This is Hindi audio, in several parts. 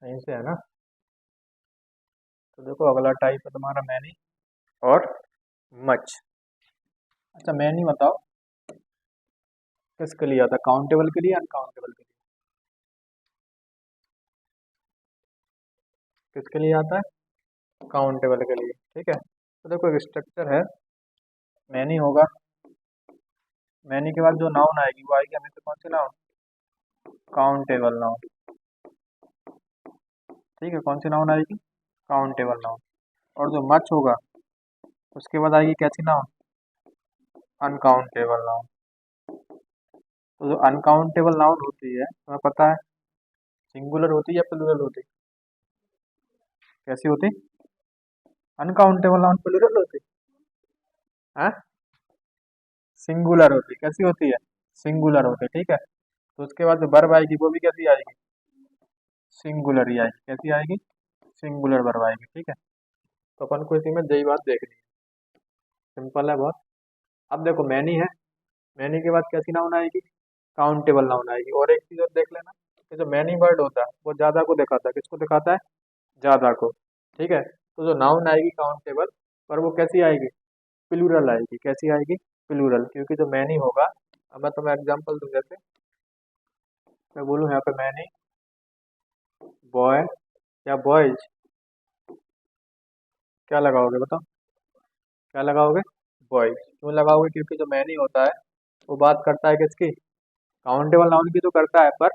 यहीं से है ना। तो देखो अगला टाइप है तुम्हारा मैनी और मच। अच्छा मैनी बताओ किसके लिए आता है, काउंटेबल के लिए अनकाउंटेबल के लिए? किसके लिए आता है? काउंटेबल के लिए, ठीक है। तो देखो एक स्ट्रक्चर है, मैनी होगा, मैनी के बाद जो नाउन आएगी वो आएगी हमेशा कौन सी नाउन? Countable noun. ठीक है, कौन सी नाउन आएगी? Countable noun. और जो मच होगा उसके बाद आएगी कैसी नाउन? Uncountable noun. तो जो अनकाउंटेबल नाउन होती है तुम्हें पता है सिंगुलर होती है या प्लूरल होती है? कैसी होती? अनकाउंटेबल नाउन प्लूरल होती है, सिंगुलर होती। कैसी होती है? सिंगुलर होती है, ठीक है। तो उसके बाद जो वर्ब आएगी वो भी कैसी आएगी? सिंगुलर ही आएगी। कैसी आएगी? सिंगुलर वर्ब आएगी, ठीक है। तो अपन को इसी में यही बात देखनी है, सिंपल है बहुत। अब देखो मैनी है, मैनी के बाद कैसी नाउन आएगी? काउंटेबल नाउन आएगी। और एक चीज और देख लेना कि जो मैनी वर्ड होता है वो ज्यादा को दिखाता है। किसको दिखाता है? ज्यादा को, ठीक है। तो जो नाउन आएगी काउंटेबल पर वो कैसी आएगी? प्लूरल आएगी। कैसी आएगी? प्लूरल, क्योंकि जो मैनी होगा, अब मैं तुम्हें एग्जांपल दूं, जैसे मैं बोलूँ यहाँ पे मैनी बॉय या बॉयज, क्या लगाओगे बताओ? क्या लगाओगे? बॉयज। क्यों लगाओगे? क्योंकि जो मैनी होता है वो बात करता है किसकी? काउंटेबल नाउन की तो करता है, पर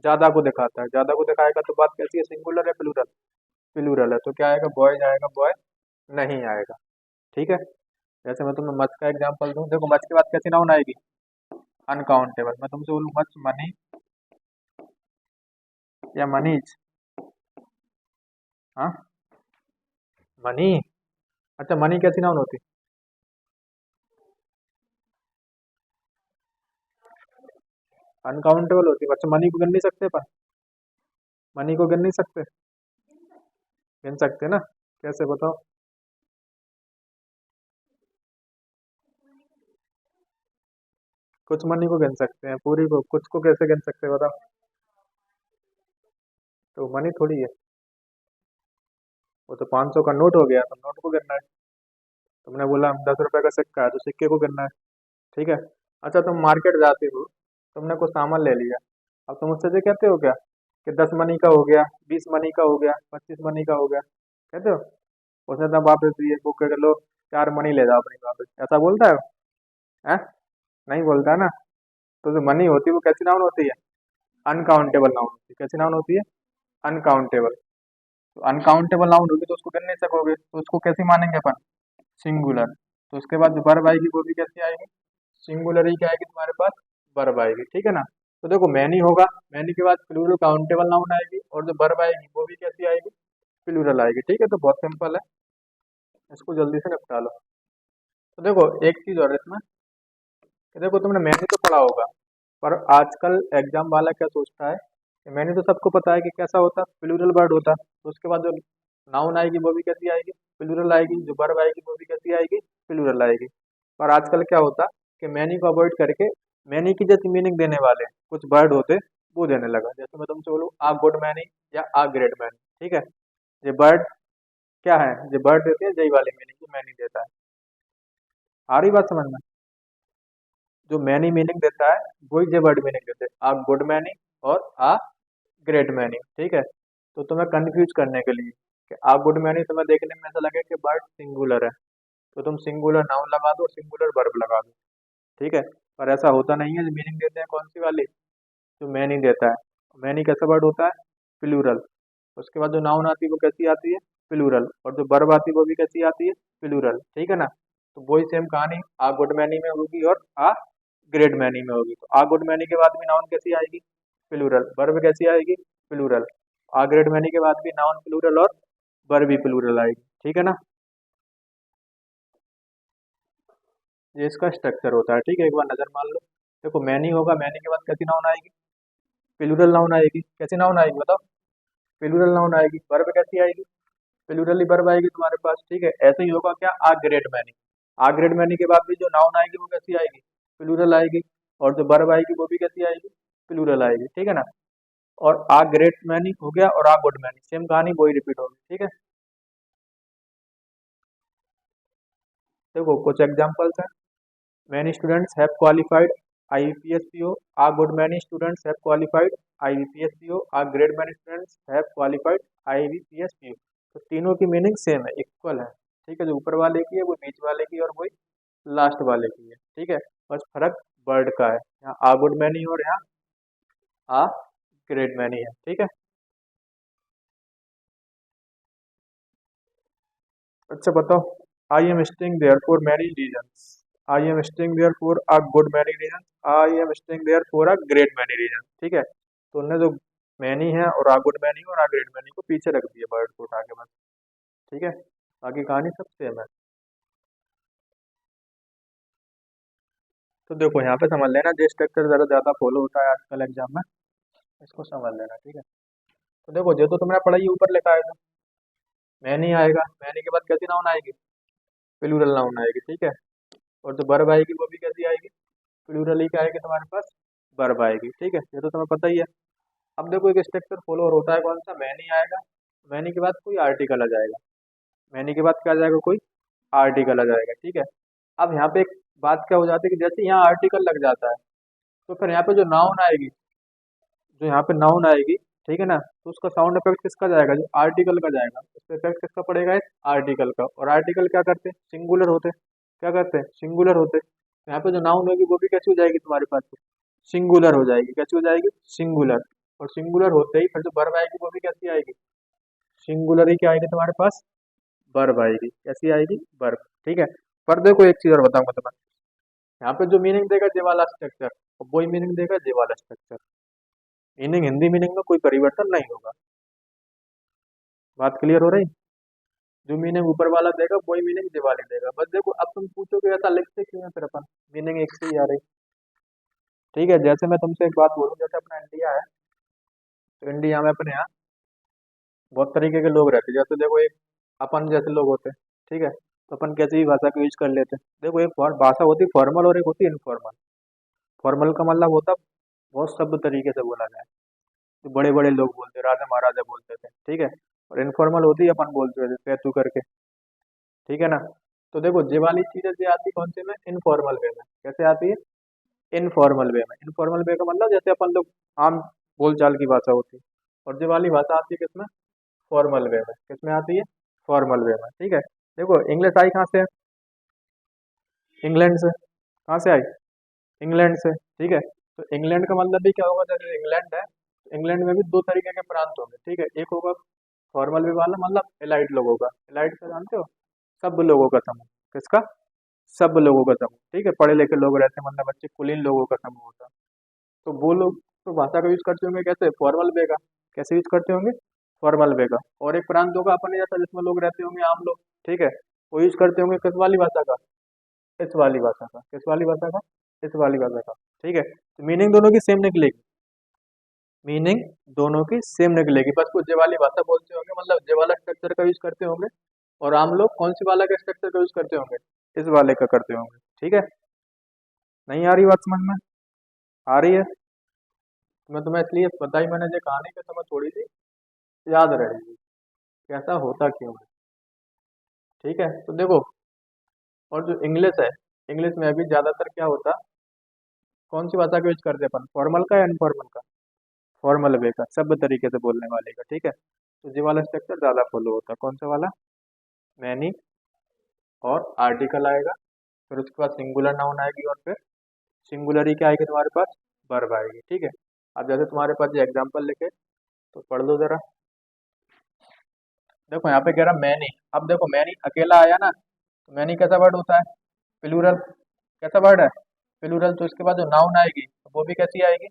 ज्यादा को दिखाता है। ज्यादा को दिखाएगा तो बात कैसी है? सिंगुलर है प्लूरल? प्लूरल है। तो क्या आएगा? बॉयज आएगा, बॉय नहीं आएगा, ठीक है। जैसे मैं तुम्हें मच का एग्जांपल दूं, देखो मच के बाद कैसी नाउन आएगी? अनकाउंटेबल। मैं तुमसे बोलूँ मच मनी या मनीज, हाँ मनी। अच्छा मनी कैसी नाउन होती? अनकाउंटेबल होती। अच्छा मनी को गिन नहीं सकते अपन? मनी को गिन नहीं सकते? गिन सकते ना? कैसे बताओ? कुछ मनी को गिन सकते हैं, पूरी को, कुछ को कैसे गिन सकते हैं बताओ? तो मनी थोड़ी है, वो तो 500 का नोट हो गया, तो नोट को गिनना है। तुमने बोला 10 रुपए का सिक्का है तो सिक्के को गिनना है, ठीक है। अच्छा तुम मार्केट जाते हो, तुमने कुछ सामान ले लिया, अब तुम उससे जो कहते हो क्या कि 10 मनी का हो गया, 20 मनी का हो गया, 25 मनी का हो गया, कहते हो? उसने तब वापस दिए, वो कह लो 4 मनी ले जाओ अपनी वापस, ऐसा बोलता है? हैं? नहीं बोलता है ना। तो जो मनी होती है वो कैसी नाउन होती है? अनकाउंटेबल नाउन होती है। कैसी नाउन होती है? अनकाउंटेबल। तो अनकाउंटेबल नाउन होगी तो उसको गिन नहीं सकोगे, तो उसको कैसे मानेंगे अपन? सिंगुलर। तो उसके बाद जो वर्ब आएगी वो भी कैसी आएगी? सिंगुलर ही क्या आएगी तुम्हारे पास? वर्ब आएगी, ठीक है ना। तो देखो मैनी होगा, मैनी के बाद प्लूरल काउंटेबल नाउन आएगी, और जो वर्ब आएगी वो भी कैसी आएगी? प्लूरल आएगी, ठीक है। तो बहुत सिंपल है, इसको जल्दी से निपटा लो। तो देखो एक चीज और है इसमें, कि देखो तुमने मैनी तो पढ़ा होगा, पर आजकल एग्जाम वाला क्या सोचता है कि मैनी तो सबको पता है कि कैसा होता है, प्लूरल वर्ड होता है। तो उसके बाद जो नाउन आएगी वो भी कैसी आएगी? प्लूरल आएगी। जो वर्ब आएगी वो भी कैसी आएगी? प्लूरल आएगी। पर आजकल क्या होता कि मैनी को अवॉइड करके मैनी की जैसी मीनिंग देने वाले कुछ वर्ड होते वो देने लगा। जैसे मैं तुमसे बोलूँ आ गुड मैनी या आ ग्रेट मैनी, ठीक है। ये वर्ड क्या है? ये वर्ड देते हैं यही वाली मीनिंग जो मैनी देता है। आ रही बात समझ में? जो मैनी मीनिंग देता है वही जे वर्ड मीनिंग देते हैं, आ गुड मैनी और आ ग्रेट मैनी, ठीक है। तो तुम्हें कंफ्यूज करने के लिए कि आ गुड मैनी तुम्हें देखने में ऐसा लगे कि वर्ड सिंगुलर है, तो तुम सिंगुलर नाउन लगा दो, सिंगुलर वर्ब लगा दो, ठीक है। पर ऐसा होता नहीं है। जो मीनिंग देते हैं कौन सी वाली? जो मैनी देता है। मैनी कैसा वर्ड होता है? प्लूरल। उसके बाद जो नाउन आती है वो कैसी आती है? प्लूरल। और जो वर्ब आती है वो भी कैसी आती है? प्लूरल, ठीक है ना। तो वही सेम कहानी आ गुड मैनी में होगी और आ ग्रेट मैनी में होगी। तो आ गुड मैनी के बाद भी नाउन कैसी आएगी? प्लूरल। वर्ब कैसी आएगी? प्लूरल। आ ग्रेट मैनी के बाद भी नाउन प्लूरल और वर्ब भी प्लूरल आएगी, ठीक है ना। ये इसका स्ट्रक्चर होता है, ठीक है। एक बार नजर मार लो। देखो मैनी होगा, मैनी के बाद कैसी नाउन आएगी? प्लूरल नाउन आएगी। कैसी नाउन आएगी बताओ? प्लूरल नाउन आएगी। वर्ब कैसी आएगी? प्लूरली वर्ब आएगी तुम्हारे पास, ठीक है। ऐसे ही होगा क्या? आ ग्रेट मैनी। आ ग्रेट मैनी के बाद भी जो नाउन आएगी वो कैसी आएगी? प्लूरल आएगी। और जो वर्ब आएगी वो भी कैसी आएगी? प्लूरल आएगी, ठीक है ना। और आ ग्रेट मैनी हो गया और आ गुड मैनी, सेम कहानी वही रिपीट होगी, ठीक है। देखो कुछ एग्जांपल्स हैं। Many students have qualified IBPS PO, a good many students have qualified IBPS PO, a great many students have qualified IBPS PO। तो तीनों की मीनिंग सेम है, इक्वल है, ठीक है। जो ऊपर वाले की है वो बीच वाले की है, और वही लास्ट वाले की है, ठीक है। बस फर्क वर्ड का है, यहाँ आ गुड मैनी और यहाँ आ ग्रेट मैनी है, ठीक है। अच्छा बताओ, I am staying there for many reasons, I am staying there for a good many reasons, I am staying there for a great many reasons, ठीक है। तो उन्होंने जो मैनी है और आ गुड मैनी और आ ग्रेट मैनी को पीछे रख दिया वर्ड को उठा के बस, ठीक है। बाकी कहानी सब सेम है। तो देखो यहाँ पे समझ लेना, जो स्ट्रक्चर जरा ज्यादा फॉलो होता है आजकल एग्जाम में, इसको समझ लेना, ठीक है। तो देखो जो तो तुमने पढ़ाई ऊपर लिखा है, तो मैनी आएगा, मैनी के बाद कैसी नाउन आएगी, प्लूरल नाउन आएगी, ठीक है। और जो वर्ब आएगी वो भी कैसी आएगी, प्लूरल ही क्या आएगी तुम्हारे पास, वर्ब आएगी, ठीक है। ये तो तुम्हें पता ही है। अब देखो एक स्ट्रक्चर फॉलो और होता है, कौन सा, मैनी आएगा, मैनी के बाद कोई आर्टिकल आ जाएगा, मैनी के बाद क्या आ जाएगा, कोई आर्टिकल आ जाएगा, ठीक है। अब यहाँ पे एक बात क्या हो जाती है कि जैसे यहाँ आर्टिकल लग जाता है, तो फिर यहाँ पे जो नाउन आएगी, जो यहाँ पे नाउन आएगी, ठीक है ना, तो उसका साउंड इफेक्ट किसका जाएगा, जो आर्टिकल का जाएगा, उसका इफेक्ट किसका पड़ेगा, इस आर्टिकल का। और आर्टिकल क्या करते हैं, सिंगुलर होते हैं, क्या करते हैं, सिंगुलर होते हैं। तो यहाँ पे जो नाउन होगी वो भी कैसी हो जाएगी तुम्हारे पास, सिंगुलर हो जाएगी, कैसी हो जाएगी, सिंगुलर। और सिंगुलर होते ही फिर जो वर्ब आएगी वो भी कैसी आएगी, सिंगुलर ही क्या आएगी तुम्हारे पास, वर्ब आएगी, कैसी आएगी, वर्ब, ठीक है। पर देखो एक चीज और बताऊंगा तुम्हें, यहाँ पे जो मीनिंग देगा जे वाला स्ट्रक्चर, और वही मीनिंग देगा जे वाला स्ट्रक्चर, मीनिंग हिंदी मीनिंग में कोई परिवर्तन नहीं होगा। बात क्लियर हो रही, जो मीनिंग ऊपर वाला देगा वही मीनिंग जे वाले देगा। बस देखो अब तुम पूछोगे ऐसा लिखते क्यों है, फिर अपन मीनिंग एक से ही आ रही, ठीक है। जैसे मैं तुमसे एक बात बोलूँ, जैसे अपना इंडिया है, तो इंडिया में अपने यहाँ बहुत तरीके के लोग रहते हैं। जैसे देखो एक अपन जैसे लोग होते हैं, ठीक है, तो अपन कैसी भी भाषा को यूज कर लेते हैं। देखो एक भाषा होती है फॉर्मल और एक होती है इनफॉर्मल। फॉर्मल का मतलब होता है बहुत शब्द तरीके से बोला जाए, जो बड़े बड़े लोग बोलते हैं, राजा महाराजा बोलते थे, ठीक है। और इनफॉर्मल होती है अपन बोलते थे तू करके, ठीक है ना। तो देखो ये वाली चीजें जो आती है कौन से में, इनफॉर्मल वे में, कैसे आती है, इनफॉर्मल वे में। इनफॉर्मल वे का मतलब जैसे अपन लोग आम बोलचाल की भाषा होती है, और ये वाली भाषा आती है किसमें, फॉर्मल वे में, किसमें आती है, फॉर्मल वे में, ठीक है। देखो इंग्लिश आई कहाँ से, इंग्लैंड से, कहाँ से आई, इंग्लैंड से, ठीक है। तो इंग्लैंड का मतलब भी क्या होगा, जैसे इंग्लैंड है, तो इंग्लैंड में भी दो तरीके के प्रांत होंगे, ठीक है। एक होगा फॉर्मल वे वाला, मतलब एलाइट लोगों का, एलाइट का जानते हो, सब लोगों का समूह, किसका, सब लोगों का समूह, ठीक है। पढ़े लिखे लोग रहते हैं, मतलब अच्छे कुलीन लोगों का समूह होता है। तो वो लोग तो भाषा का यूज करते होंगे कैसे, फॉर्मल वे का, कैसे यूज करते होंगे, फॉर्मल वे का। और एक प्रांत होगा अपने जैसा जिसमें लोग रहते होंगे आम लोग, ठीक है, वो यूज करते होंगे किस वाली भाषा का, इस वाली भाषा का, किस वाली भाषा का, इस वाली भाषा का, ठीक है। तो मीनिंग दोनों की सेम निकलेगी, मीनिंग दोनों की सेम निकलेगी, बस वो जे वाली भाषा बोलते होंगे, मतलब जे वाला स्ट्रक्चर का यूज करते होंगे। और आम लोग कौन सी वाला का स्ट्रक्चर का यूज करते होंगे, इस वाले का करते होंगे, ठीक है। नहीं आ रही बात समझ में, आ रही है। मैं तुम्हें इसलिए बताई मैंने जो कहानी कि तुम्हें थोड़ी सी याद रहेगी कैसा होता क्यों है, ठीक है। तो देखो, और जो इंग्लिश है, इंग्लिश में अभी ज्यादातर क्या होता, कौन सी भाषा का यूज करते हैं अपन, फॉर्मल का या इनफॉर्मल का, फॉर्मल वे का, सब तरीके से बोलने वाले का, ठीक है। तो ये वाला स्ट्रक्चर ज्यादा फॉलो होता है, कौन सा वाला, मैनी और आर्टिकल आएगा, फिर उसके बाद सिंगुलर नाउन आएगी, और फिर सिंगुलर ही क्या आएगी तुम्हारे पास, वर्ब आएगी, ठीक है। अब जैसे तुम्हारे पास ये एग्जाम्पल लिखे, तो पढ़ लो जरा। देखो यहाँ पे कह रहा मैनी, अब देखो मैनी अकेला आया ना, तो मैनी कैसा वर्ड होता है, प्लूरल, कैसा वर्ड है, प्लूरल। तो इसके बाद जो नाउन आएगी तो वो भी कैसी आएगी,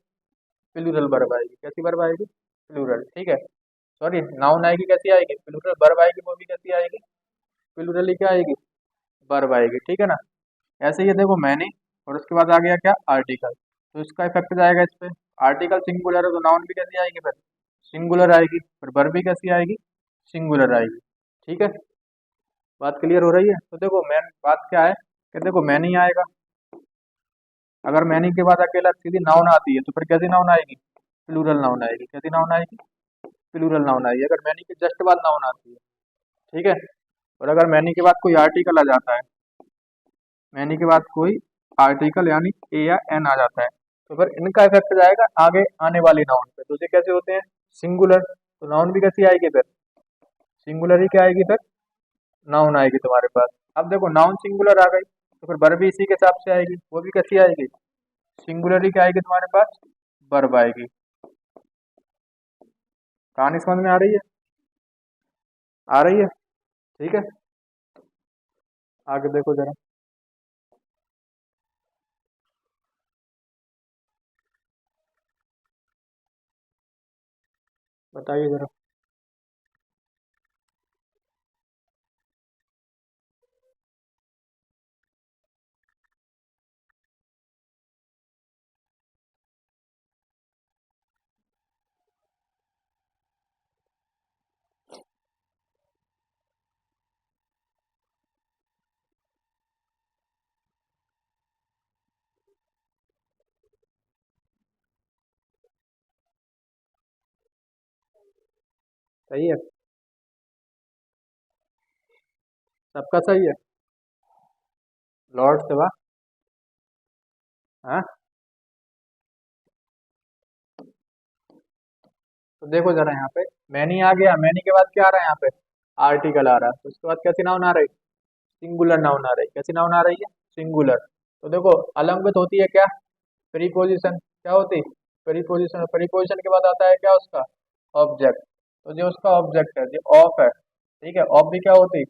प्लूरल वर्ब आएगी, कैसी वर्ब आएगी, प्लूरल, ठीक है। सॉरी, नाउन आएगी कैसी आएगी, प्लूरल वर्ब आएगी, वो भी कैसी आएगी, प्लूरल ही क्या आएगी, वर्ब आएगी, ठीक है ना। ऐसे ही देखो मैंने, और उसके बाद आ गया क्या, आर्टिकल, तो इसका इफेक्ट जाएगा इस पे। आर्टिकल सिंगुलर है तो नाउन भी कैसी आएगी, फिर सिंगुलर आएगी, फिर वर्ब भी कैसी आएगी, सिंगुलर आएगी, ठीक है। बात क्लियर हो रही है। तो देखो मेन बात क्या है कि देखो मैनी आएगा, अगर मैनी के बाद अकेला सीधी नाउन आती है तो फिर कैसी नाउन आएगी, प्लूरल नाउन आएगी। कैसी नाउन आएगी? प्लूरल नाउन आएगी। अगर मैनी के जस्ट बाद नाउन आती है, ठीक है। और अगर मैनी के बाद कोई आर्टिकल आ जाता है, मैनी के बाद कोई आर्टिकल यानी ए या एन आ जाता है, तो फिर इनका इफेक्ट जाएगा आगे आने वाली नाउन पे। तो ये कैसे होते हैं? सिंगुलर। तो नाउन भी कैसी आएगी फिर? सिंगुलर ही क्या आएगी फिर? नाउन आएगी तुम्हारे पास। अब देखो नाउन सिंगुलर आ गई, तो फिर वर्ब भी इसी के हिसाब से आएगी। वो भी कैसी आएगी? सिंगुलर ही क्या आएगी तुम्हारे पास? वर्ब आएगी। कहानी समझ में आ रही है? आ रही है? ठीक है, आगे देखो जरा। बताइए जरा। सही है? सबका सही है? लॉर्ड सेवा। हाँ, तो देखो जरा यहाँ पे मैनी आ गया। मैनी के बाद क्या आ रहा है यहाँ पे? आर्टिकल आ रहा है। तो उसके बाद कैसी नाउन आ रही? सिंगुलर नाउन आ रही। कैसी नाउन आ रही है? सिंगुलर। तो देखो अलंग विथ होती है क्या? प्रीपोजिशन। क्या होती? प्रीपोजिशन। प्रीपोजिशन के बाद आता है क्या उसका? ऑब्जेक्ट। तो जो उसका ऑब्जेक्ट है, जो ऑफ है, ठीक है, ऑफ भी क्या होती?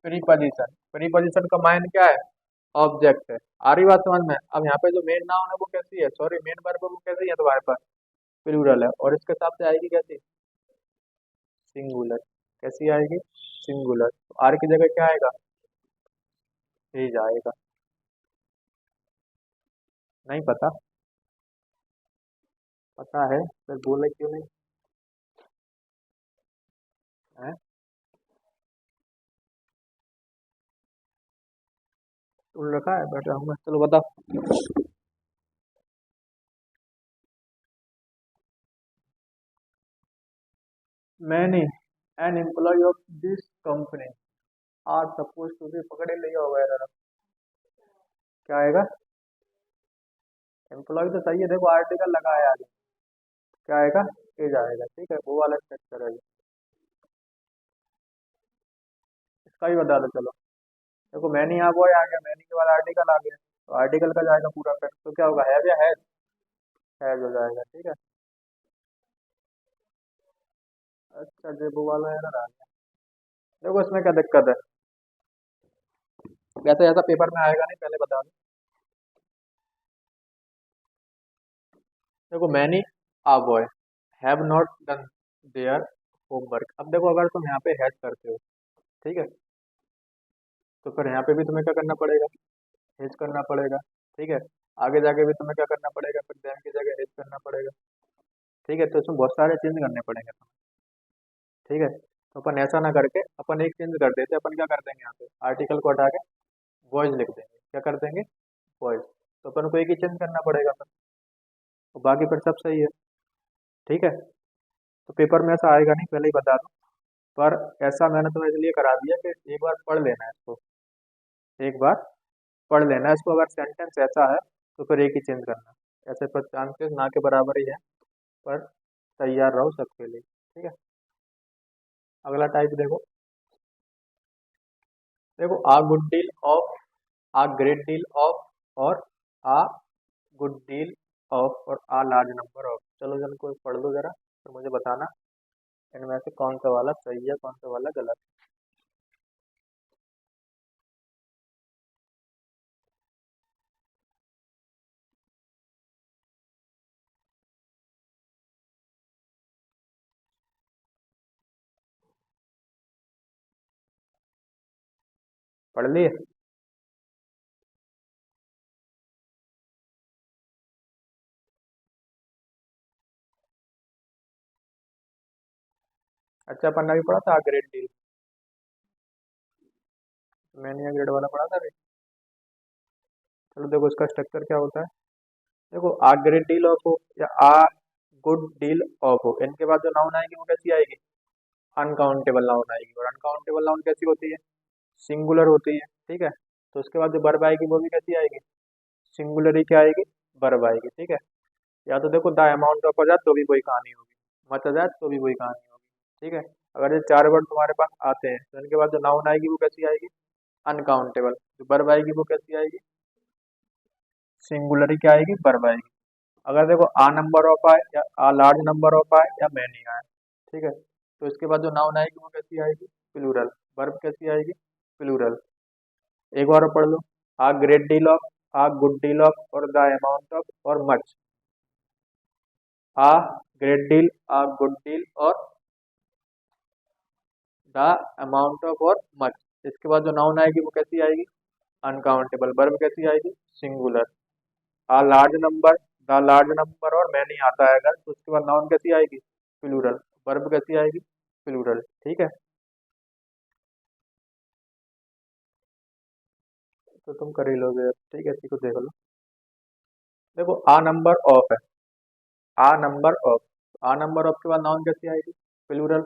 प्रीपोजिशन। प्रीपोजिशन का माइन क्या है? ऑब्जेक्ट है। आ रही बात समझ में? अब यहाँ पे जो मेन नाउन है वो कैसी है, सॉरी मेन वर्ब है वो कैसी है तुम्हारे पास? प्लूरल है। और इसके हिसाब से आएगी कैसी? सिंगुलर। कैसी आएगी? सिंगुलर। तो आर की जगह क्या आएगा? एज आएगा। नहीं पता? पता है फिर बोले क्यों नहीं? है? तुम रखा है, बैठ रहूंगा। चलो बताओ। Many an employ of this company are suppose to be, पकड़े लिया वगैरह। क्या आएगा? एम्प्लॉय तो सही है, देखो आर्टिकल लगा है आगे। क्या आएगा? एज आएगा। ठीक है, वो वाला स्ट्रक्चर है ये। इसका भी बता दो चलो। देखो मैनी यहाँ बॉय आ गया, मैनी के बाद आर्टिकल आ गया, तो आर्टिकल का जाएगा पूरा इफेक्ट। तो क्या होगा? हैव या हैज हो जाएगा। ठीक है। अच्छा जो वो वाला एरर आ गया। देखो इसमें क्या दिक्कत है? वैसे ऐसा पेपर में आएगा नहीं, पहले बता दो। देखो many uh boy have not done their homework. अब देखो अगर तुम यहाँ पे हैज करते हो, ठीक है, तो फिर यहाँ पे भी तुम्हें क्या करना पड़ेगा? हेज करना पड़ेगा। ठीक है। आगे जाके भी तुम्हें क्या करना पड़ेगा? फिर देम की जगह हेज करना पड़ेगा। ठीक है, तो इसमें बहुत सारे चेंज करने पड़ेंगे तुम्हें। ठीक है, तो अपन ऐसा ना करके अपन एक चेंज कर देते। अपन क्या कर देंगे यहाँ पे? आर्टिकल को हटा के वॉइस लिख देंगे। क्या कर देंगे? वॉइस। तो अपन को एक ही चेंज करना पड़ेगा फिर, तो बाकी फिर सब सही है। ठीक है, तो पेपर में ऐसा आएगा नहीं, पहले ही बता दूं। पर ऐसा मैंने तुम्हें इसलिए करा दिया कि एक बार पढ़ लेना है इसको। एक बार पढ़ लेना है इसको। अगर सेंटेंस ऐसा है तो फिर एक ही चेंज करना। ऐसे पर चांसेस ना के बराबर ही है, पर तैयार रहो सबके लिए। ठीक है, अगला टाइप देखो। देखो a good deal of, a great deal of, और आ गुड डील ऑफ, और आ लार्ज नंबर ऑफ। चलो जन को पढ़ लो जरा, फिर मुझे बताना इनमें से कौन सा वाला सही है, कौन सा वाला गलत है। पढ़ लिए? अच्छा पन्ना भी पढ़ा था ग्रेट डील? मैंने यहाँ ग्रेड वाला पढ़ा था अभी। चलो देखो इसका स्ट्रक्चर क्या होता है। देखो आ ग्रेट डील ऑफ हो या आ गुड डील ऑफ हो, इनके बाद जो नाउन आएगी वो कैसी आएगी? अनकाउंटेबल नाउन आएगी। और अनकाउंटेबल नाउन कैसी होती है? सिंगुलर होती है। ठीक है, तो उसके बाद जो वर्ब आएगी वो भी कैसी आएगी? सिंगुलर ही क्या आएगी? वर्ब आएगी। ठीक है, या तो देखो द अमाउंट ऑफ आ जाए तो भी वही कहानी होगी, मत आ जाए तो भी वही कहानी होगी। ठीक है, अगर ये चार वर्ड तुम्हारे पास आते हैं तो इनके बाद जो नाउन आएगी वो कैसी आएगी? अनकाउंटेबल। जो वर्ब आएगी वो कैसी आएगी? सिंगुलर ही क्या आएगी? वर्ब आएगी। अगर देखो आ नंबर ऑफ आए या आ लार्ज नंबर ऑफ आए या मैनी आए, ठीक है, तो इसके बाद जो नाउन आएगी वो कैसी आएगी? प्लूरल। वर्ब कैसी आएगी? प्लूरल। एक बार और पढ़ लो, a great deal of, a good deal of, और द अमाउंट ऑफ, और much. A great deal, a good deal, और द अमाउंट ऑफ, और मच। इसके बाद जो नाउन आएगी वो कैसी आएगी? अनकाउंटेबल। वर्ब कैसी आएगी? Singular. A large number, the large number, और मैनी आता है अगर, तो उसके बाद नाउन कैसी आएगी? प्लूरल। वर्ब कैसी आएगी? प्लूरल। ठीक है, तो तुम कर ही लोगे। ठीक है, इसी को देख लो। देखो आ नंबर ऑफ है, a number of, a number of के बाद नाउन कैसी आएगी? प्लूरल।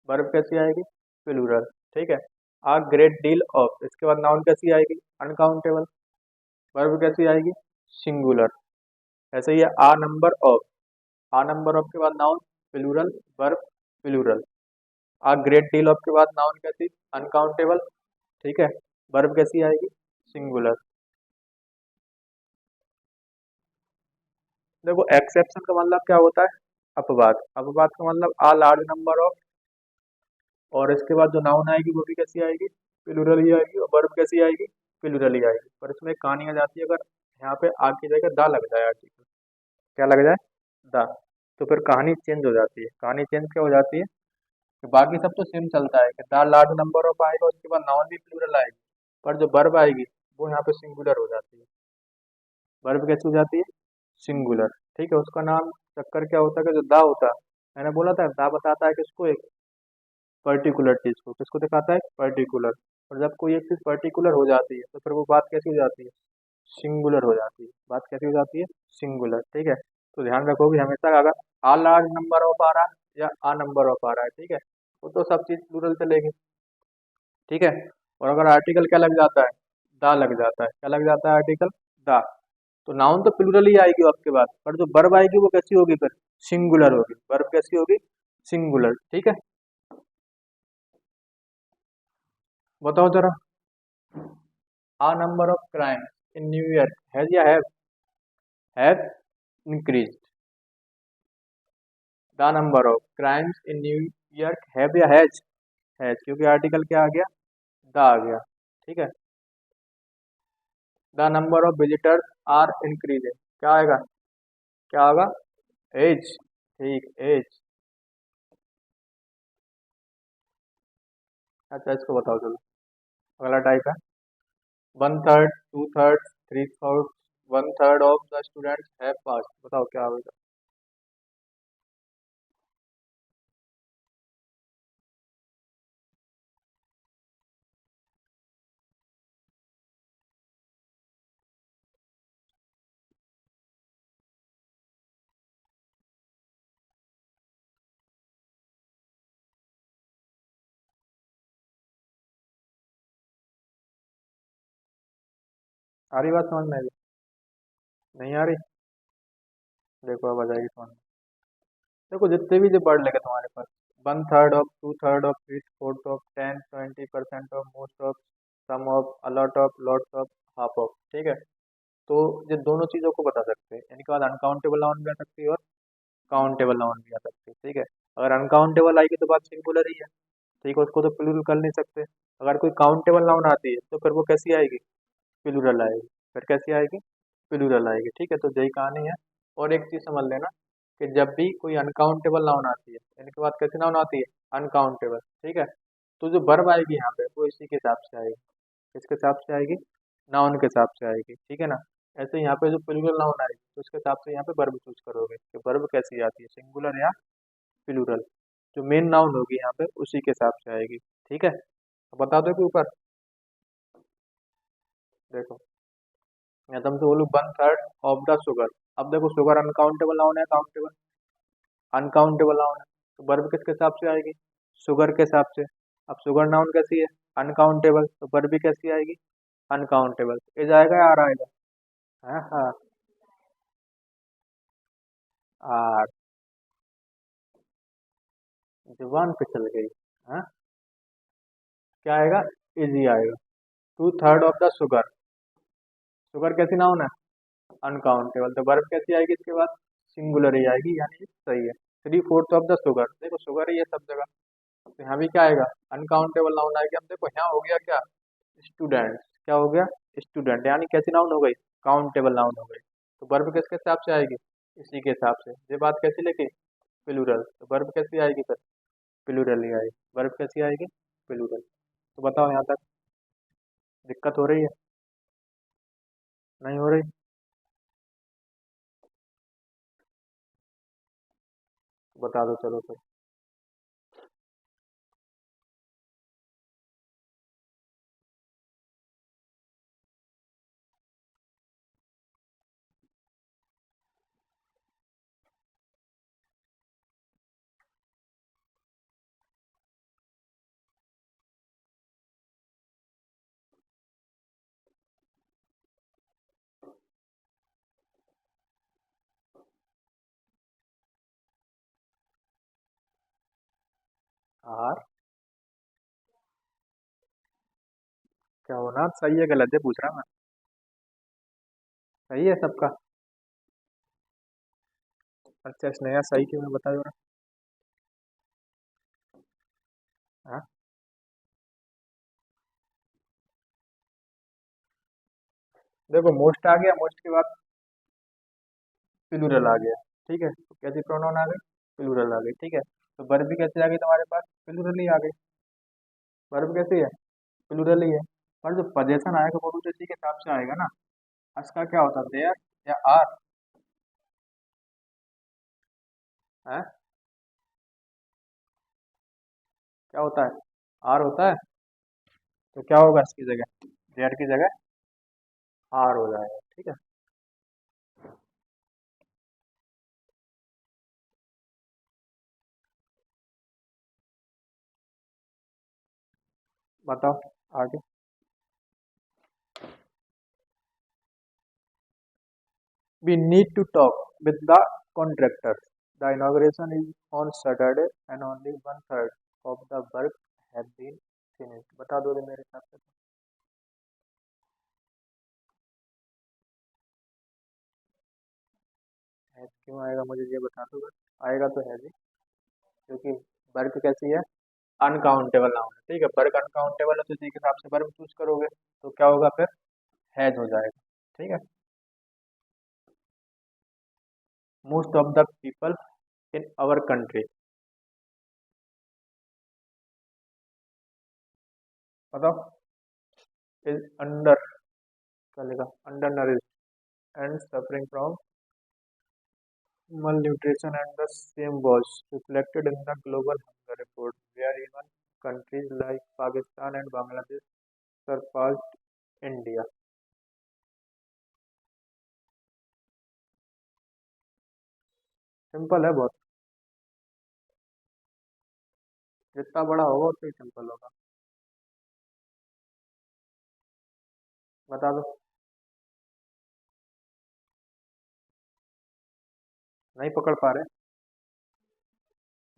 वर्ब कैसी आएगी? प्लूरल। ठीक है, आ ग्रेट डील ऑफ, इसके बाद नाउन कैसी आएगी? अनकाउंटेबल। वर्ब कैसी आएगी? सिंगुलर। ऐसे ही है a number of, a number of के बाद noun plural, verb plural. A great deal of के बाद नाउन कैसी? अनकाउंटेबल। ठीक है, वर्ब कैसी आएगी? सिंगुलर। देखो एक्सेप्शन का मतलब क्या होता है? अपवाद। अपवाद का मतलब आ लार्ज नंबर ऑफ, और इसके बाद जो नाउन आएगी वो भी कैसी आएगी? प्लूरल ही आएगी। और वर्ब कैसी आएगी? प्लूरल ही आएगी। पर इसमें एक कहानी आ जाती है, अगर यहाँ पे आ की जगह दा लग जाए आर्टिकल, क्या लग जाए? दा, तो फिर कहानी चेंज हो जाती है। कहानी चेंज क्या हो जाती है? कि बाकी सब तो सेम चलता है कि द लार्ज नंबर ऑफ आएगा, उसके बाद नाउन भी प्लूरल आएगी, पर जो वर्ब आएगी वो यहाँ पे सिंगुलर हो जाती है। वर्ब कैसी हो जाती है? सिंगुलर। ठीक है, उसका नाम चक्कर क्या होता है कि जो दा होता है, मैंने बोला था दा बताता है किसको? एक पर्टिकुलर चीज को। किसको दिखाता है? पर्टिकुलर। और जब कोई एक चीज पर्टिकुलर हो जाती है तो फिर वो बात कैसी हो जाती है? सिंगुलर हो जाती है। बात कैसी हो जाती है? सिंगुलर। ठीक है, तो ध्यान रखो कि हमेशा अगर आ लार्ज नंबर ऑफ आ रहा है या आ नंबर ऑफ आ रहा है, ठीक है, वो तो सब चीज प्लूरल चलेगी। ठीक है, और अगर आर्टिकल क्या लग जाता है? दा लग जाता है। क्या लग जाता है? आर्टिकल दा। तो नाउन तो प्लूरल ही आएगी आपके पास, पर जो वर्ब आएगी वो कैसी होगी फिर? सिंगुलर होगी। वर्ब कैसी होगी? सिंगुलर। ठीक है, बताओ जरा। A number of crime in new year has या have increased. The number of crimes in new year have या हैज, क्योंकि आर्टिकल क्या आ गया? द आ गया। ठीक है, the number of visitors are increasing, क्या आएगा? क्या होगा? एज। ठीक, एज। अच्छा, इसको बताओ चलो। अगला टाइप है, one third, two third, three third, one third of the students have pass. बताओ क्या होगा? आ रही बात समझ में? अभी नहीं आ रही? देखो अब आ जाएगी समझ में। देखो जितने भी जो वर्ड लगे तुम्हारे पास, one third of, two third of, three fourth of, 10, 20% of, most of, some of, a lot of, lots of, half of. ठीक है, तो ये दोनों चीजों को बता सकते हैं। इनके बाद अनकाउंटेबल नाउन भी आ सकती है और काउंटेबल नाउन भी आ सकती है। ठीक है, अगर अनकाउंटेबल आएगी तो बात सिंगुलर ही है। ठीक है, उसको तो प्लूरल कर नहीं सकते। अगर कोई काउंटेबल नाउन आती है तो फिर वो कैसी आएगी? प्लूरल आएगी। फिर कैसी आएगी? प्लूरल आएगी। ठीक है, तो यही कहानी है। और एक चीज समझ लेना कि जब भी कोई अनकाउंटेबल नाउन आती है, इनके बाद कैसी नाउन आती है? अनकाउंटेबल। ठीक है, तो जो वर्ब आएगी यहाँ पे वो इसी के हिसाब से आएगी। किसके हिसाब से आएगी? नाउन के हिसाब से आएगी। ठीक है ना? ऐसे यहाँ पे जो प्लूरल नाउन आएगी तो उसके हिसाब से यहाँ पे वर्ब चूज करोगे कि वर्ब कैसी आती है, सिंगुलर या प्लूरल। जो मेन नाउन होगी यहाँ पे उसी के हिसाब से आएगी। ठीक है, तो बता दो कि ऊपर देखो, मैं तुमसे बोलूँ one third of the sugar. अब देखो शुगर अनकाउंटेबल नाउन है, काउंटेबल? अनकाउंटेबल नाउन है, तो वर्ब किसके हिसाब से आएगी? शुगर के हिसाब से। अब शुगर नाउन कैसी है? अनकाउंटेबल, तो वर्ब भी कैसी आएगी? अनकाउंटेबल। इज आएगा या आर आएगा? हाँ हाँ, आर। जुबान फिसल गई। हाँ, क्या आएगा? इजी आएगा। 2/3 ऑफ द शुगर। शुगर कैसी नाउन है? अनकाउंटेबल। तो वर्ब कैसी आएगी इसके बाद? सिंगुलर ही आएगी, यानी ये सही है। 3/4 ऑफ द शुगर, देखो शुगर ही है सब जगह, तो यहाँ भी क्या आएगा? अनकाउंटेबल नाउन आएगी। अब देखो यहाँ हो गया क्या? स्टूडेंट। क्या हो गया? स्टूडेंट, यानी कैसी नाउन हो गई? काउंटेबल नाउन हो गई। तो वर्ब किसके हिसाब से आएगी? इसी के हिसाब से। ये बात कैसी लिखी? प्लूरल। तो वर्ब कैसी आएगी फिर? प्लूरल ही आएगी। वर्ब कैसी आएगी? प्लूरल। तो बताओ यहाँ तक दिक्कत हो रही है? नहीं हो रही? बता दो चलो फिर। आर। क्या होना सही है गलत है पूछ रहा मैं। सही है सबका? अच्छा स्नेहा, सही क्यों है बताओ जरा। हाँ, देखो मोस्ट आ गया, मोस्ट के बाद प्लूरल आ गया। ठीक है, तो कैसी प्रोनाउन आ गई? प्लूरल आ गई। ठीक है, तो वर्ब भी कैसे आ गई तुम्हारे पास? प्लूरल ही आ गई। वर्ब कैसी है? प्लूरल ही है। पर जो पोजेशन आएगा वो भी तो इसी के हिसाब से आएगा ना। इसका क्या होता है, देयर या आर? है? क्या होता है? आर होता है। तो क्या होगा इसकी जगह? देयर की जगह आर हो जाएगा। ठीक है, बताओ आगे। We need to talk with the contractors. The inauguration is on Saturday and only 1/3 of the work have been finished. बता दो मेरे हिसाब से। है क्यों आएगा मुझे ये बता दो बस। आएगा तो है जी, क्योंकि वर्क कैसी है? अनकाउंटेबल नाउन है। ठीक है, वर्क अनकाउंटेबल है तो इसी के हिसाब से वर्ब चूज करोगे, तो क्या होगा फिर? हैज हो जाएगा। ठीक है। Most of the people in our country. बताओ। इज अंडर, क्या लिखा? Undernourished and suffering from malnutrition, and the same was reflected in the global hunger report, where even countries like Pakistan and Bangladesh surpassed India. Simple है बहुत। जितना बड़ा होगा उतना ही सिंपल होगा। बता दो। नहीं पकड़ पा रहे?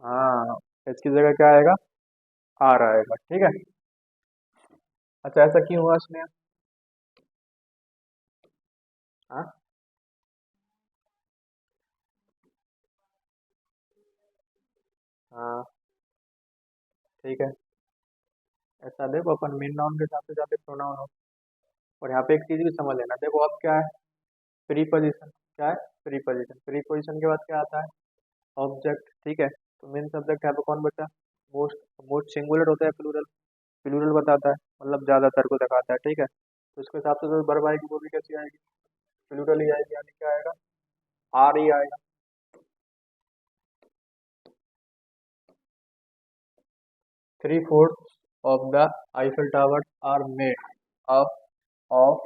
हाँ, इसकी जगह क्या आएगा? आर आएगा। ठीक है। अच्छा ऐसा क्यों हुआ उसने? हाँ। हाँ, ठीक है। ऐसा देखो, अपन मेन नाउन के हिसाब से जाते प्रोनाउन हो। और यहाँ पे एक चीज भी समझ लेना, देखो अब क्या है? प्रीपोजिशन। क्या है? प्रीपोजिशन। प्रीपोजिशन के बाद क्या आता है? ऑब्जेक्ट। ठीक है, तो मेन सब्जेक्ट यहाँ पे कौन बचा? मोस्ट। मोस्ट सिंगुलर होता है प्लूरल? प्लूरल बताता है, मतलब ज्यादातर को दिखाता है। ठीक है, तो इसके हिसाब से जो वर्ब आएगी वो भी कैसी आएगी? प्लूरल ही आएगी, यानी क्या आएगा? आर ही आएगा। 3/4 of the Eiffel Towers are made up of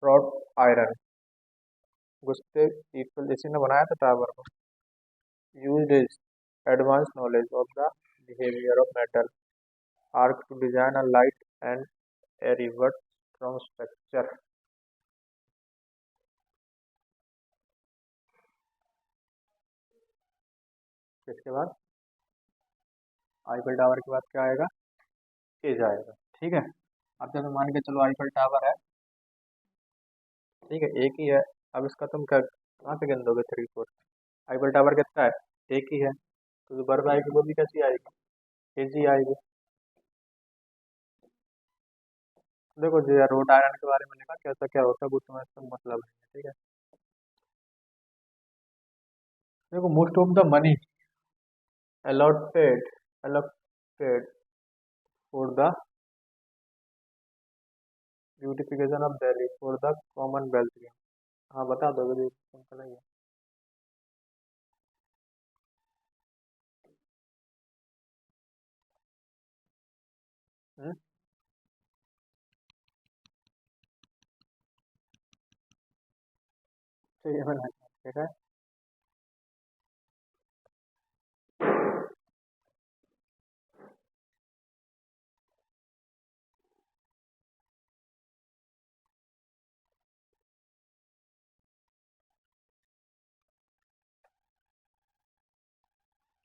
wrought iron. गुस्से पीपल, इसी ने बनाया था टावर को। used is advanced knowledge of the behavior of metal arc to design a light and a revert from structure. इसके बाद आईफिल टावर के बाद क्या आएगा, एज आएगा। ठीक है, अब जब मान के चलो आईफिल टावर है, ठीक है, एक ही है। अब इसका तुम क्या कहाँ से गिन दोगे 3 4? आईफिल टावर कितना है, एक ही है, तो जो बर्फ आएगी वो भी कैसी आएगी, एज ही आएगी। देखो जो रोड आयरन के बारे में लिखा, कैसा क्या होता है वो तुम्हें इसका मतलब नहीं है। ठीक है, देखो most of the money allotted allotted for the beautification of Delhi for the Commonwealth game. हाँ बता दोगे, जो सिंपल है ये। हम्म, तो ये मैंने देखा है।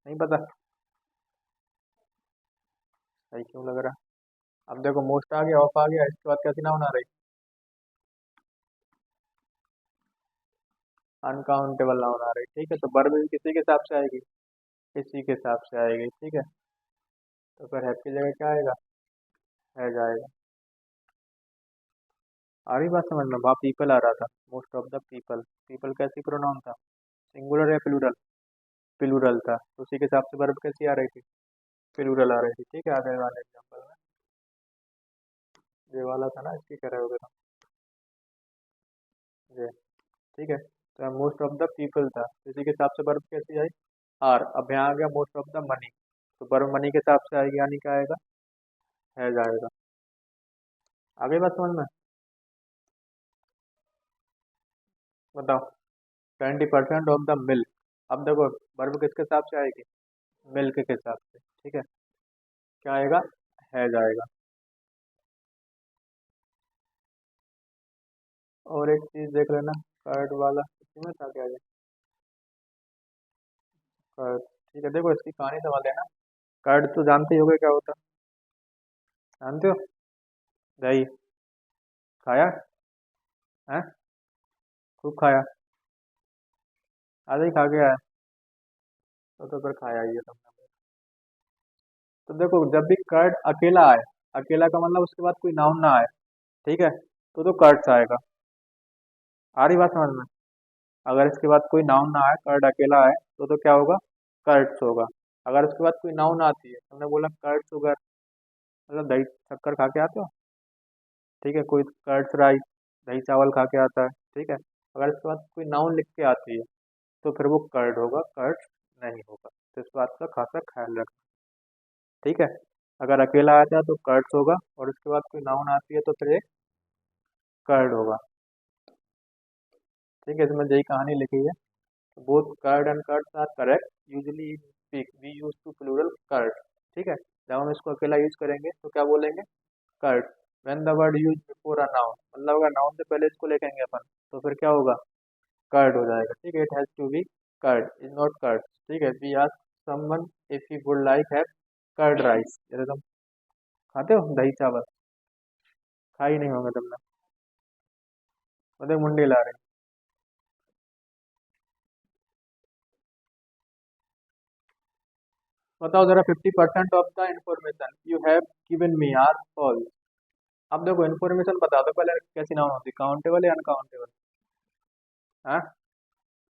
नहीं पता, सही क्यों लग रहा। अब देखो मोस्ट आ गया, ऑफ आ गया, इसके बाद कैसी नाउन आ रही, अनकाउंटेबल नाउन आ रही। ठीक है, तो वर्ब भी किसी के हिसाब से आएगी, इसी के हिसाब से आएगी। ठीक है, तो फिर हैव की जगह क्या आएगा, है जाएगा। आ रही बात समझ में, वहाँ पीपल आ रहा था, most of the people, people कैसी प्रोनाउन था, सिंगुलर या प्लूरल, प्लूरल था, तो उसी के हिसाब से वर्ब कैसी आ रही थी, प्लूरल आ रही थी। ठीक है, आगे वाले एग्जाम्पल में ये वाला था ना, इसकी कह रहे होगे तुम, ये। ठीक है, तो मोस्ट ऑफ द पीपल था, इसी के हिसाब से वर्ब कैसी आई, आर। अब यहाँ आ गया मोस्ट ऑफ द मनी, तो वर्ब मनी के हिसाब से आएगी, यानी क्या आएगा, है जाएगा। आगे बात समझ में, बताओ। 20% ऑफ द मिल्क, अब देखो वर्ब किसके हिसाब से आएगी, मिल्क के हिसाब से। ठीक है, क्या आएगा, है जाएगा। और एक चीज देख लेना, कर्ड वाला इसमें था क्या, ये कर्ड। ठीक है, देखो इसकी कहानी समझ लेना। कर्ड तो जानते ही होगे क्या होता, जानते हो, दही खाया है, खूब खाया, आधा ही खा के आया, तो फिर खाया ही है तुमने। तो देखो जब भी कर्ड अकेला आए, अकेला का मतलब उसके बाद कोई नाउन ना आए, ठीक है, तो कर्ड्स आएगा। आ रही बात समझ में, अगर इसके बाद कोई नाउन ना आए, कर्ड अकेला आए, तो क्या होगा, कर्ड्स होगा। अगर उसके बाद कोई नाउन आती है, तुमने बोला कर्ड्स होगा, मतलब दही शक्कर खा के आते हो, ठीक है, कोई कर्ड्स राइस, दही चावल खा के आता है। ठीक है, अगर इसके बाद कोई नाउन लिख के आती है, तो फिर वो कर्ड होगा, कर्ड्स नहीं होगा। तो इस बात का खासा ख्याल रखना। ठीक है, अगर अकेला आता है तो कर्ड्स होगा, और उसके बाद कोई नाउन आती है तो फिर एक कर्ड होगा। ठीक है, इसमें यही कहानी लिखी है। Both curd and curds are correct, usually in speak we use to plural curd. ठीक है, जब हम इसको अकेला यूज करेंगे तो क्या बोलेंगे, curd. When the word use before a noun, मतलब अगर नाउन से पहले इसको लिखेंगे अपन, तो फिर क्या होगा, कर्ड हो जाएगा। ठीक है, it has to be curd, is not curd. ठीक है, we ask someone if he would like have curd rice, जैसे तुम खाते हो दही चावल, खा ही नहीं होगा तुमने, मतलब मुंडी ला रहे। बताओ जरा, 50% of the information you have given me are false. अब देखो इन्फॉर्मेशन बता दो पहले, कैसी नाउन होती, काउंटेबल या अनकाउंटेबल, हाँ,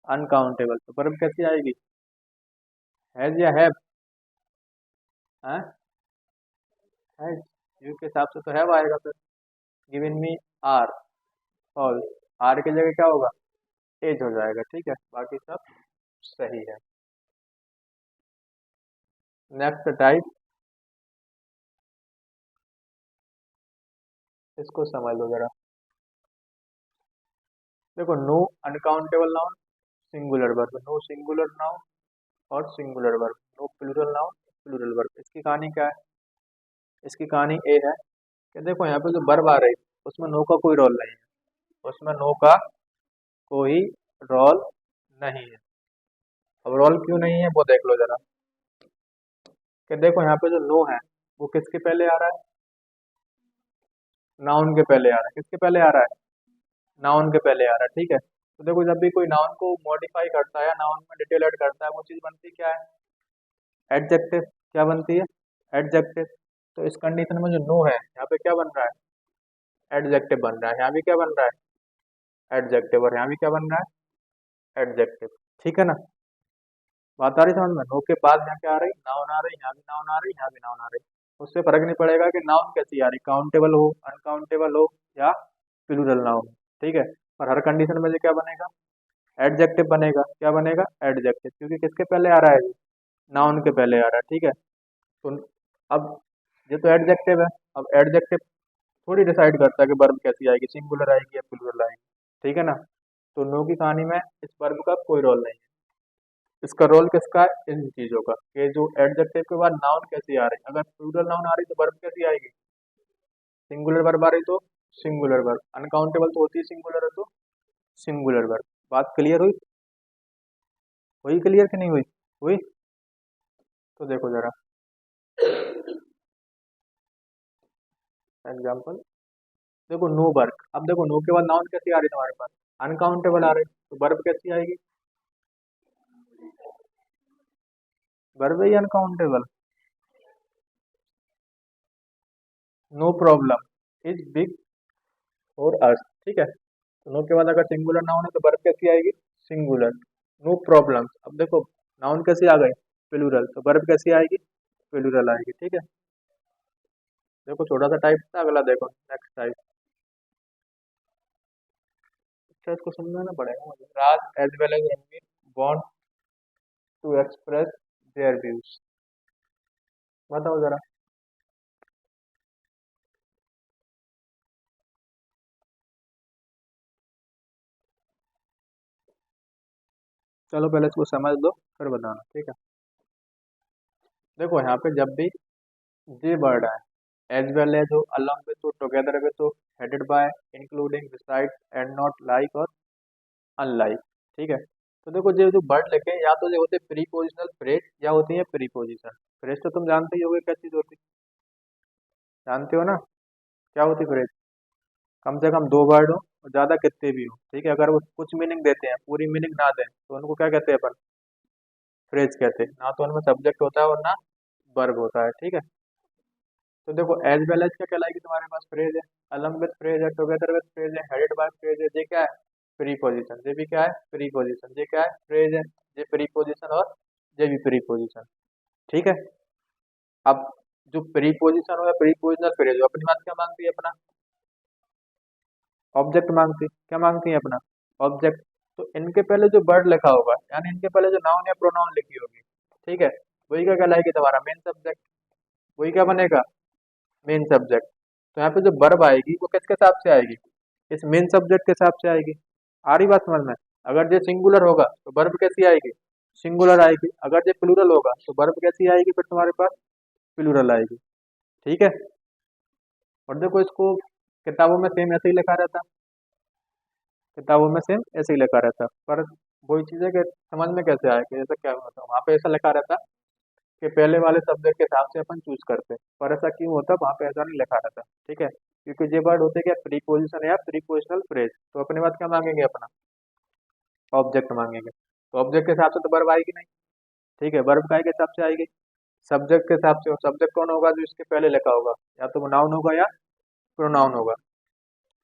अनकाउंटेबल, तो वर्ब कैसी आएगी, हैज या हैव, हाँ, हैज, यू के हिसाब से तो हैव आएगा फिर। Given me are false, are की जगह क्या होगा, एज हो जाएगा। ठीक है, बाकी सब सही है। नेक्स्ट टाइप, इसको समझ लो जरा। देखो no uncountable noun, singular verb, no singular noun और singular verb, no plural noun plural verb. इसकी कहानी क्या है? इसकी कहानी ए है कि देखो यहाँ पे जो वर्ब आ रही है उसमें नो का कोई रोल नहीं है, उसमें नो का कोई रोल नहीं है। अब रोल क्यों नहीं है वो देख लो जरा, कि देखो यहाँ पे जो नो है वो किसके पहले आ रहा है? नाउन के पहले आ रहा है। किसके पहले आ रहा है? नाउन के पहले आ रहा है, ठीक है। तो देखो जब भी कोई नाउन को मॉडिफाई करता है या नाउन में डिटेल ऐड करता है, वो चीज बनती क्या है? एडजेक्टिव। क्या बनती है? एडजेक्टिव। तो इस कंडीशन में जो नो है यहाँ पे क्या बन रहा है? एडजेक्टिव बन रहा है। यहाँ भी क्या बन रहा है? एडजेक्टिव। और यहाँ भी क्या बन रहा है? एडजेक्टिव। ठीक है ना? बात आ रही समझ में? नो के बाद यहाँ क्या आ रही? नाउन आ रही, यहाँ भी नाउन आ रही, यहाँ भी नाउन आ रही। उससे फर्क नहीं पड़ेगा कि नाउन कैसी आ रही, काउंटेबल हो, अनकाउंटेबल हो या प्लूरल नाउन हो, ठीक है। पर हर कंडीशन में ये क्या बनेगा? एडजेक्टिव बनेगा। क्या बनेगा? एडजेक्टिव, क्योंकि किसके पहले आ रहा है ये? नाउन के पहले आ रहा है, ठीक है। तो अब ये तो एडजेक्टिव है। अब एडजेक्टिव थोड़ी डिसाइड करता है कि वर्ब कैसी आएगी, सिंगुलर आएगी या प्लूरल आएगी, ठीक है ना। तो नो की कहानी में इस वर्ब का कोई रोल नहीं है। इसका रोल किसका है? इन चीजों का, कि जो एडजेक्टिव के बाद नाउन कैसी आ रही, अगर प्लूरल नाउन आ रही तो वर्ब कैसी आएगी? सिंगुलर वर्ब आ रही तो सिंगुलर वर्ब, अनकाउंटेबल तो होती है सिंगुलर है तो सिंगुलर वर्ब। बात क्लियर हुई? हुई क्लियर कि नहीं हुई? हुई। तो देखो जरा एग्जाम्पल, देखो नो वर्क। अब देखो नो के बाद नाउन कैसी आ रही है तुम्हारे पास? अनकाउंटेबल आ रही, तो वर्ब कैसी आएगी? वर्ब ही uncountable. No problem is big for us, ठीक है। तो नो के बाद अगर सिंगुलर नाउन है तो वर्ब कैसी आएगी? सिंगुलर। नो प्रॉब्लम, अब देखो नाउन कैसी आ गई? प्लूरल, तो वर्ब कैसी आएगी? प्लूरल आएगी, ठीक है। देखो छोटा सा टाइप था, अगला देखो नेक्स्ट टाइप। अच्छा इसको समझाना पड़ेगा मुझे। Raj as well as Ranveer want to express their views. बताओ जरा। चलो पहले इसको समझ लो फिर बताना, ठीक है। देखो यहाँ पे जब भी जे वर्ड आए, एज वेल एज हो, अलॉन्ग विथ हो, टुगेदर विथ हो, headed by, including, beside, and not, like और अनलाइक, ठीक है। तो देखो जो जो वर्ड लिखे या तो ये होते प्रीपोजिशनल फ्रेज या होती है प्रीपोजिशन। फ्रेज तो तुम जानते ही होगे क्या चीज होती है, जानते हो ना? क्या होती फ्रेज? कम से कम दो वर्ड हो और ज्यादा कितने भी हो, ठीक है। अगर वो कुछ मीनिंग देते हैं, पूरी मीनिंग ना दें, तो उनको क्या कहते हैं अपन? फ्रेज कहते हैं। ना तो उनमें सब्जेक्ट होता है और ना वर्ब होता है, ठीक है। तो देखो एज वेल एज क्या कहलाएगी तुम्हारे पास? फ्रेज है। अलॉन्ग विथ फ्रेज है, टुगेदर विथ फ्रेज है, हेडेड बाय फ्रेज है। ये क्या है? प्रीपोजिशन। ये भी क्या है? प्रीपोजिशन। ये क्या है? फ्रेज है। ये प्रीपोजिशन और ये भी प्रीपोजिशन, ठीक है। अब जो प्रीपोजिशन हो या प्रीपोजिशनल फ्रेज हो, अपनी बात क्या मांगती है? अपना ऑब्जेक्ट मांगती है। क्या मांगती है? अपना ऑब्जेक्ट। तो इनके पहले जो वर्ड लिखा होगा, यानी इनके पहले जो नाउन या प्रोनाउन लिखी होगी, ठीक है, वही क्या कहलाएगी? तुम्हारा मेन सब्जेक्ट। वही क्या बनेगा? Main subject. तो यहाँ पे जो वर्ब आएगी वो किसके हिसाब से आएगी? इस मेन सब्जेक्ट के हिसाब से आएगी। आ रही बात समझ में? अगर ये सिंगुलर होगा तो वर्ब कैसी आएगी? सिंगुलर आएगी। अगर ये प्लूरल होगा तो वर्ब कैसी आएगी फिर तुम्हारे पास? प्लूरल आएगी, ठीक है। और देखो इसको किताबों में सेम ऐसे ही लिखा रहता, किताबों में सेम ऐसे ही लिखा रहता, पर वही चीज़ है कि समझ में कैसे आए कि ऐसा क्या होता है। वहाँ पे ऐसा लिखा रहता कि पहले वाले सब्जेक्ट के हिसाब से अपन चूज करते, पर ऐसा क्यों होता? वहाँ पे ऐसा नहीं लिखा रहता, ठीक है। क्योंकि ये वर्ड होते क्या? प्रीपोजिशन या प्रीपोजिशनल फ्रेज। तो अपने बात क्या मांगेंगे? अपना ऑब्जेक्ट मांगेंगे। तो ऑब्जेक्ट के हिसाब से तो वर्ब आएगी नहीं, ठीक है। वर्ब काय के हिसाब से आएगी? सब्जेक्ट के हिसाब से। और सब्जेक्ट कौन होगा? जो इसके पहले लिखा होगा, या तो वो नाउन होगा या प्रोनाउन होगा।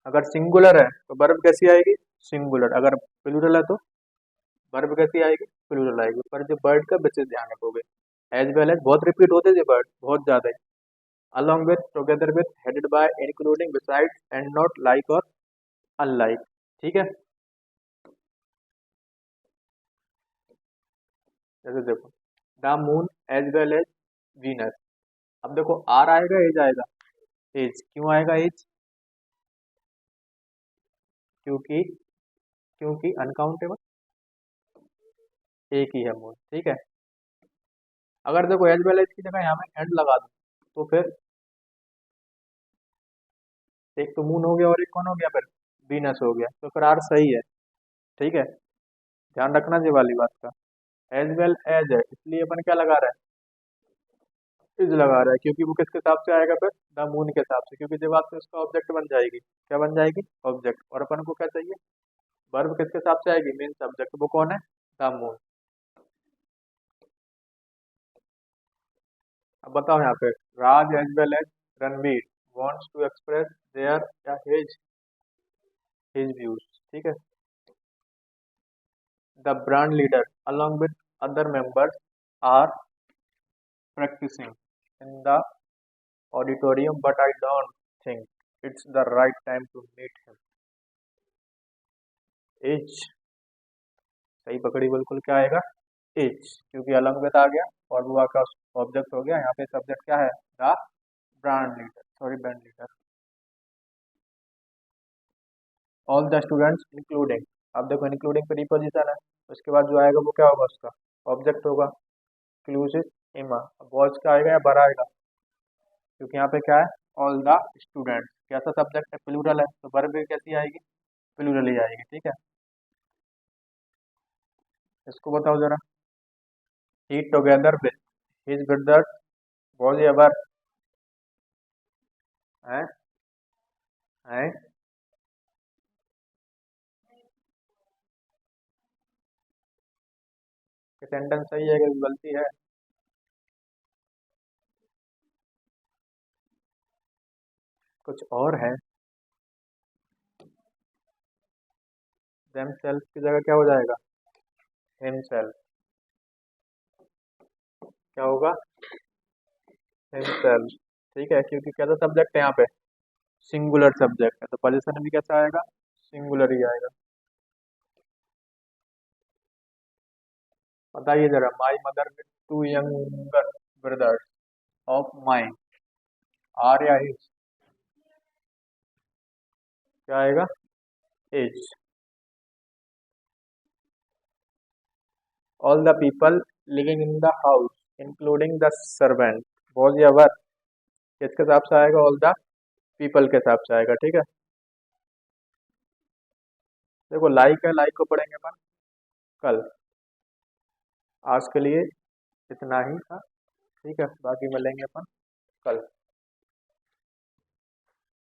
अगर सिंगुलर है तो वर्ब कैसी आएगी? सिंगुलर। अगर प्लूरल है तो वर्ब कैसी आएगी? प्लूरल आएगी। पर जो वर्ड का विशेष ध्यान रखोगे, एज वेल एज बहुत रिपीट होते हैं वर्ड, बहुत ज्यादा है। Along with, together with, headed by, including, besides, and not, like और अनलाइक, ठीक है। जैसे देखो the moon as well as Venus. अब देखो आर आएगा एज आएगा? एज क्यों आएगा? एज क्योंकि क्योंकि अनकाउंटेबल एक ही है मून, ठीक है। अगर देखो एज वेल एज की जगह यहाँ में एंड लगा दूँ तो फिर एक तो मून हो गया और एक कौन हो गया फिर वीनस हो गया, तो फिर आर सही है। ठीक है, ध्यान रखना ये वाली बात का। एज वेल एज है इसलिए अपन क्या लगा रहा है, इज लगा रहा है, क्योंकि वो किसके हिसाब से आएगा फिर, द मून के हिसाब से, क्योंकि जब आपसे उसका ऑब्जेक्ट बन जाएगी, क्या बन जाएगी, ऑब्जेक्ट। और अपन को क्या चाहिए, वर्ब किसके हिसाब से आएगी, मेन सब्जेक्ट, वो कौन है, द मून। अब बताओ यहाँ पे, Raj as well as Ranveer wants to express their या his views। ठीक है, the brand leader along with other members are practicing in the auditorium but I don't think it's the right time to meet him। As सही पकड़ी बिल्कुल, क्या आएगा, एज, क्योंकि अलग में आ गया और वो का ऑब्जेक्ट हो गया, यहाँ पे सब्जेक्ट क्या है, the brand leader, sorry brand leader. All the students including, अब देखो इंक्लूडिंग प्रीपोजिशन है, उसके बाद जो आएगा वो क्या होगा, उसका ऑब्जेक्ट होगा, इंक्लूसिव इमा। बॉयज का आएगा या बड़ा आएगा, क्योंकि यहाँ पे क्या है, ऑल द स्टूडेंट्स, कैसा सब्जेक्ट है, प्लूरल है, तो वर्ब भी कैसी आएगी, प्लूरल ही आएगी। ठीक है, इसको बताओ जरा, he together with his brothers was ever, है, है, सेंटेंस सही है कि गलती है, कुछ और है, themselves की जगह क्या हो जाएगा, himself, क्या होगा, himself। ठीक है, क्योंकि कैसा सब्जेक्ट है यहाँ पे, सिंगुलर सब्जेक्ट है, तो पोजीशन भी कैसा आएगा, सिंगुलर ही आएगा। बताइए जरा, my mother with two younger brothers of mine are या इज, क्या आएगा, is. All the people living in the house including the servant was ever, किसके हिसाब से आएगा, ऑल द पीपल के हिसाब से आएगा। ठीक है, देखो लाइक है, लाइक को पढ़ेंगे अपन कल, आज के लिए इतना ही था। ठीक है, बाकी मिलेंगे अपन कल।